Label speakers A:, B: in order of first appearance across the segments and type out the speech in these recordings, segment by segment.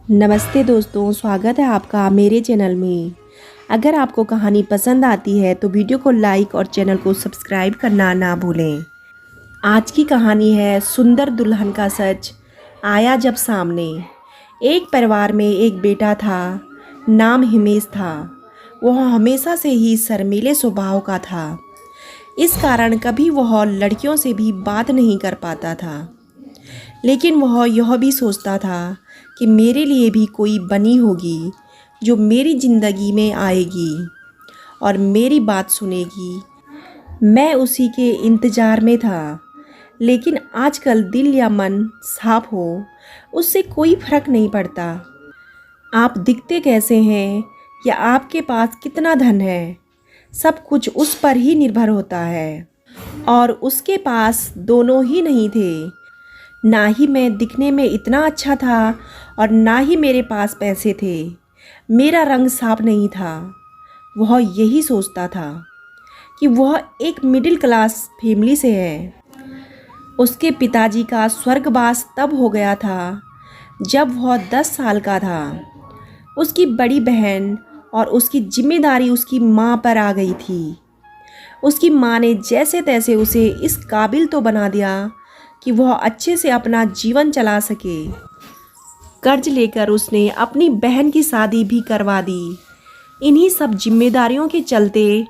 A: नमस्ते दोस्तों, स्वागत है आपका मेरे चैनल में। अगर आपको कहानी पसंद आती है तो वीडियो को लाइक और चैनल को सब्सक्राइब करना ना भूलें। आज की कहानी है सुंदर दुल्हन का सच आया जब सामने। एक परिवार में एक बेटा था, नाम हिमेश था। वह हमेशा से ही शर्मीले स्वभाव का था। इस कारण कभी वह लड़कियों से भी बात नहीं कर पाता था। लेकिन वह यह भी सोचता था कि मेरे लिए भी कोई बनी होगी जो मेरी ज़िंदगी में आएगी और मेरी बात सुनेगी। मैं उसी के इंतज़ार में था। लेकिन आजकल दिल या मन साफ हो, उससे कोई फर्क नहीं पड़ता। आप दिखते कैसे हैं या आपके पास कितना धन है, सब कुछ उस पर ही निर्भर होता है। और उसके पास दोनों ही नहीं थे। ना ही मैं दिखने में इतना अच्छा था और ना ही मेरे पास पैसे थे। मेरा रंग साफ नहीं था। वह यही सोचता था कि वह एक मिडिल क्लास फैमिली से है। उसके पिताजी का स्वर्गवास तब हो गया था जब वह 10 साल का था। उसकी बड़ी बहन और उसकी जिम्मेदारी उसकी माँ पर आ गई थी। उसकी माँ ने जैसे तैसे उसे इस काबिल तो बना दिया कि वह अच्छे से अपना जीवन चला सके। कर्ज लेकर उसने अपनी बहन की शादी भी करवा दी। इन्हीं सब जिम्मेदारियों के चलते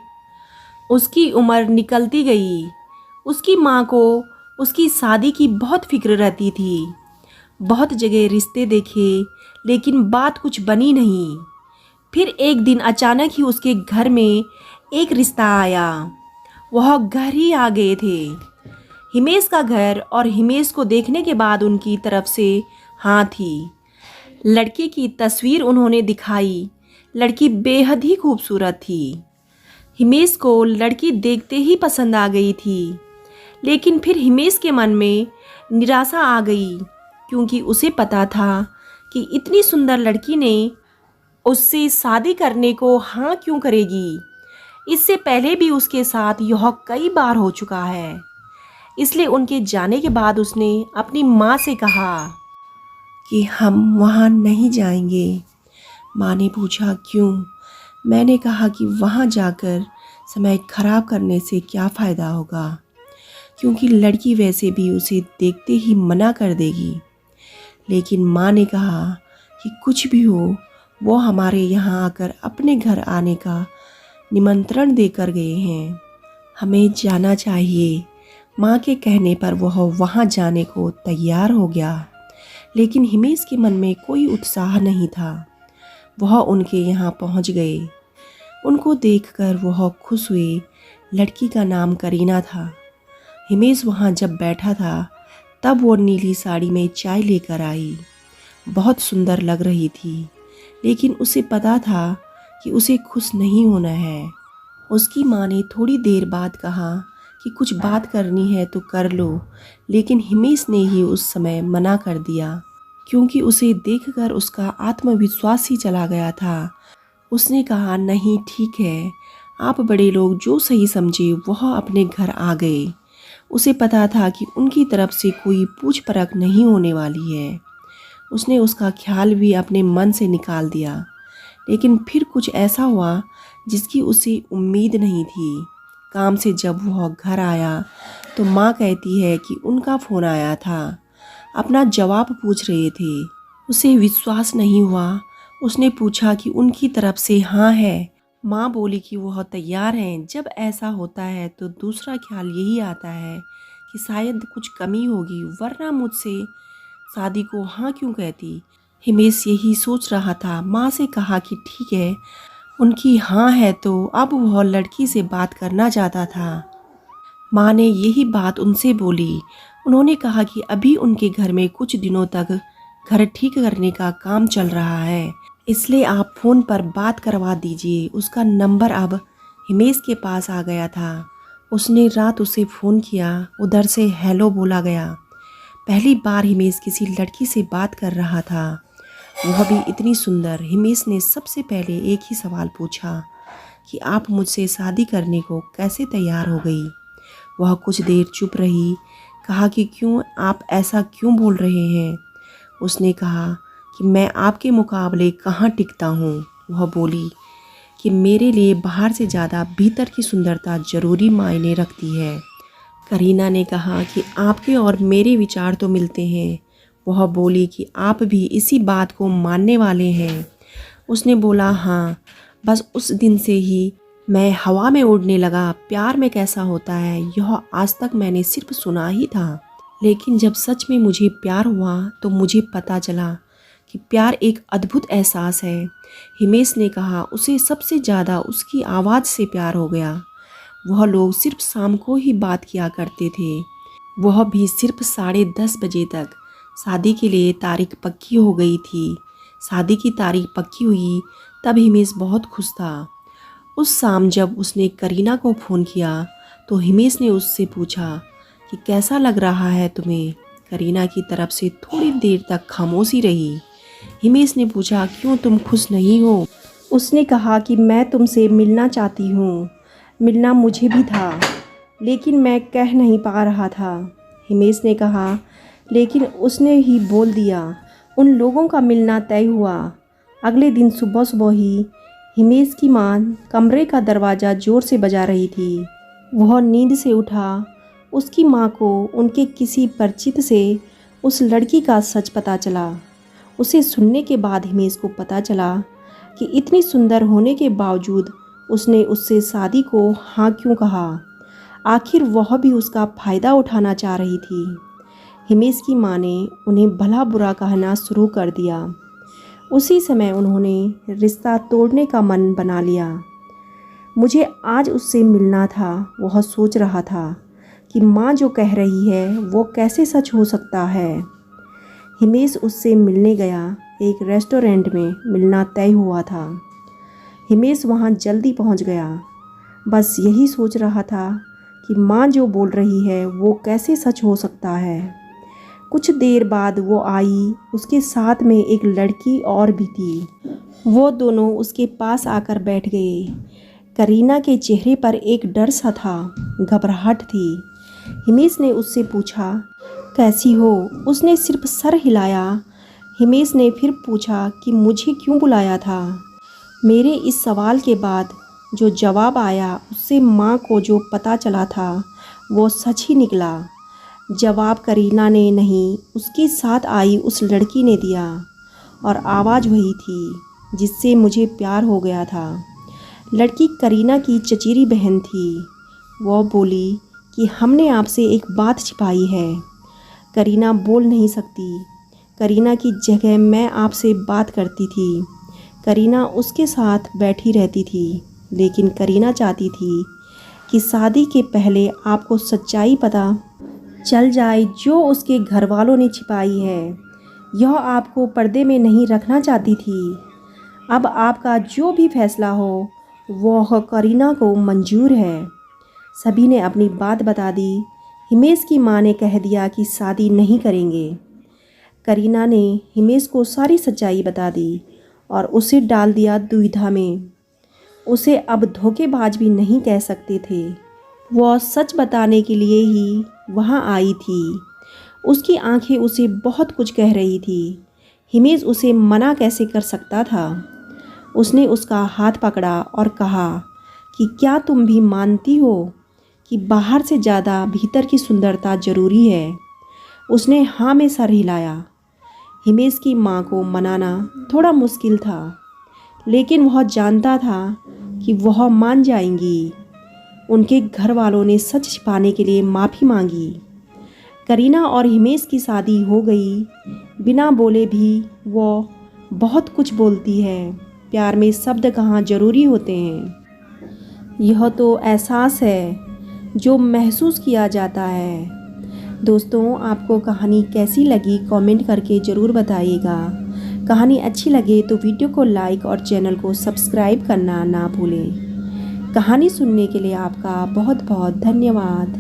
A: उसकी उम्र निकलती गई। उसकी माँ को उसकी शादी की बहुत फिक्र रहती थी। बहुत जगह रिश्ते देखे, लेकिन बात कुछ बनी नहीं। फिर एक दिन अचानक ही उसके घर में एक रिश्ता आया। वह घर ही आ गए थे, हिमेश का घर। और हिमेश को देखने के बाद उनकी तरफ से हाँ थी। लड़के की तस्वीर उन्होंने दिखाई। लड़की बेहद ही खूबसूरत थी। हिमेश को लड़की देखते ही पसंद आ गई थी। लेकिन फिर हिमेश के मन में निराशा आ गई, क्योंकि उसे पता था कि इतनी सुंदर लड़की ने उससे शादी करने को हाँ क्यों करेगी। इससे पहले भी उसके साथ यह कई बार हो चुका है। इसलिए उनके जाने के बाद उसने अपनी माँ से कहा कि हम वहाँ नहीं जाएंगे। माँ ने पूछा क्यों? मैंने कहा कि वहाँ जाकर समय खराब करने से क्या फ़ायदा होगा, क्योंकि लड़की वैसे भी उसे देखते ही मना कर देगी। लेकिन माँ ने कहा कि कुछ भी हो, वो हमारे यहाँ आकर अपने घर आने का निमंत्रण देकर गए हैं। हमें जाना चाहिए। माँ के कहने पर वह वहाँ जाने को तैयार हो गया। लेकिन हिमेश के मन में कोई उत्साह नहीं था। वह उनके यहाँ पहुँच गए। उनको देखकर वह खुश हुए। लड़की का नाम करीना था। हिमेश वहाँ जब बैठा था तब वो नीली साड़ी में चाय लेकर आई। बहुत सुंदर लग रही थी, लेकिन उसे पता था कि उसे खुश नहीं होना है। उसकी माँ ने थोड़ी देर बाद कहा कि कुछ बात करनी है तो कर लो। लेकिन हिमेश ने ही उस समय मना कर दिया, क्योंकि उसे देखकर उसका आत्मविश्वास ही चला गया था। उसने कहा नहीं ठीक है, आप बड़े लोग जो सही समझे वह अपने घर आ गए। उसे पता था कि उनकी तरफ से कोई पूछ परख नहीं होने वाली है। उसने उसका ख्याल भी अपने मन से निकाल दिया। लेकिन फिर कुछ ऐसा हुआ जिसकी उसे उम्मीद नहीं थी। काम से जब वह घर आया तो माँ कहती है कि उनका फ़ोन आया था। अपना जवाब पूछ रहे थे। उसे विश्वास नहीं हुआ। उसने पूछा कि उनकी तरफ से हाँ है। माँ बोली कि वह तैयार हैं। जब ऐसा होता है तो दूसरा ख्याल यही आता है कि शायद कुछ कमी होगी, वरना मुझसे शादी को हाँ क्यों कहती। हिमेश यही सोच रहा था। माँ से कहा कि ठीक है, उनकी हाँ है तो अब वह लड़की से बात करना चाहता था। माँ ने यही बात उनसे बोली। उन्होंने कहा कि अभी उनके घर में कुछ दिनों तक घर ठीक करने का काम चल रहा है, इसलिए आप फ़ोन पर बात करवा दीजिए। उसका नंबर अब हिमेश के पास आ गया था। उसने रात उसे फ़ोन किया। उधर से हेलो बोला गया। पहली बार हिमेश किसी लड़की से बात कर रहा था, वह भी इतनी सुंदर। हिमेश ने सबसे पहले एक ही सवाल पूछा कि आप मुझसे शादी करने को कैसे तैयार हो गई। वह कुछ देर चुप रही। कहा कि क्यों, आप ऐसा क्यों बोल रहे हैं। उसने कहा कि मैं आपके मुकाबले कहाँ टिकता हूँ। वह बोली कि मेरे लिए बाहर से ज़्यादा भीतर की सुंदरता ज़रूरी मायने रखती है। करीना ने कहा कि आपके और मेरे विचार तो मिलते हैं। वह बोली कि आप भी इसी बात को मानने वाले हैं। उसने बोला हाँ, बस उस दिन से ही मैं हवा में उड़ने लगा। प्यार में कैसा होता है यह आज तक मैंने सिर्फ सुना ही था, लेकिन जब सच में मुझे प्यार हुआ तो मुझे पता चला कि प्यार एक अद्भुत एहसास है। हिमेश ने कहा उसे सबसे ज़्यादा उसकी आवाज़ से प्यार हो गया। वह लोग सिर्फ शाम को ही बात किया करते थे, वह भी सिर्फ 10:30 बजे तक। शादी के लिए तारीख पक्की हो गई थी। शादी की तारीख पक्की हुई तब हिमेश बहुत खुश था। उस शाम जब उसने करीना को फ़ोन किया तो हिमेश ने उससे पूछा कि कैसा लग रहा है तुम्हें। करीना की तरफ से थोड़ी देर तक खामोशी रही। हिमेश ने पूछा क्यों तुम खुश नहीं हो। उसने कहा कि मैं तुमसे मिलना चाहती हूँ। मिलना मुझे भी था, लेकिन मैं कह नहीं पा रहा था। हिमेश ने कहा लेकिन उसने ही बोल दिया। उन लोगों का मिलना तय हुआ। अगले दिन सुबह सुबह ही हिमेश की माँ कमरे का दरवाज़ा ज़ोर से बजा रही थी। वह नींद से उठा। उसकी माँ को उनके किसी परिचित से उस लड़की का सच पता चला। उसे सुनने के बाद हिमेश को पता चला कि इतनी सुंदर होने के बावजूद उसने उससे शादी को हाँ क्यों कहा। आखिर वह भी उसका फ़ायदा उठाना चाह रही थी। हिमेश की माँ ने उन्हें भला बुरा कहना शुरू कर दिया। उसी समय उन्होंने रिश्ता तोड़ने का मन बना लिया। मुझे आज उससे मिलना था। वह सोच रहा था कि माँ जो कह रही है वो कैसे सच हो सकता है। हिमेश उससे मिलने गया। एक रेस्टोरेंट में मिलना तय हुआ था। हिमेश वहाँ जल्दी पहुँच गया। बस यही सोच रहा था कि माँ जो बोल रही है वो कैसे सच हो सकता है। कुछ देर बाद वो आई। उसके साथ में एक लड़की और भी थी। वो दोनों उसके पास आकर बैठ गए। करीना के चेहरे पर एक डर सा था, घबराहट थी। हिमेश ने उससे पूछा कैसी हो। उसने सिर्फ सर हिलाया। हिमेश ने फिर पूछा कि मुझे क्यों बुलाया था। मेरे इस सवाल के बाद जो जवाब आया उससे माँ को जो पता चला था वो सच ही निकला। जवाब करीना ने नहीं, उसके साथ आई उस लड़की ने दिया, और आवाज़ वही थी जिससे मुझे प्यार हो गया था। लड़की करीना की चचेरी बहन थी। वह बोली कि हमने आपसे एक बात छिपाई है। करीना बोल नहीं सकती। करीना की जगह मैं आपसे बात करती थी। करीना उसके साथ बैठी रहती थी, लेकिन करीना चाहती थी कि शादी के पहले आपको सच्चाई पता चल जाए जो उसके घर वालों ने छिपाई है। यह आपको पर्दे में नहीं रखना चाहती थी। अब आपका जो भी फैसला हो वह करीना को मंजूर है। सभी ने अपनी बात बता दी। हिमेश की माँ ने कह दिया कि शादी नहीं करेंगे। करीना ने हिमेश को सारी सच्चाई बता दी और उसे डाल दिया दुविधा में। उसे अब धोखेबाज भी नहीं कह सकते थे। वह सच बताने के लिए ही वहाँ आई थी। उसकी आंखें उसे बहुत कुछ कह रही थी। हिमेश उसे मना कैसे कर सकता था। उसने उसका हाथ पकड़ा और कहा कि क्या तुम भी मानती हो कि बाहर से ज़्यादा भीतर की सुंदरता ज़रूरी है। उसने हाँ में सर हिलाया। हिमेश की माँ को मनाना थोड़ा मुश्किल था, लेकिन वह जानता था कि वह मान जाएंगी। उनके घर वालों ने सच छिपाने के लिए माफ़ी मांगी। करीना और हिमेश की शादी हो गई। बिना बोले भी वो बहुत कुछ बोलती है। प्यार में शब्द कहाँ ज़रूरी होते हैं। यह तो एहसास है जो महसूस किया जाता है। दोस्तों, आपको कहानी कैसी लगी कमेंट करके ज़रूर बताइएगा। कहानी अच्छी लगे तो वीडियो को लाइक और चैनल को सब्सक्राइब करना ना भूलें। कहानी सुनने के लिए आपका बहुत बहुत धन्यवाद।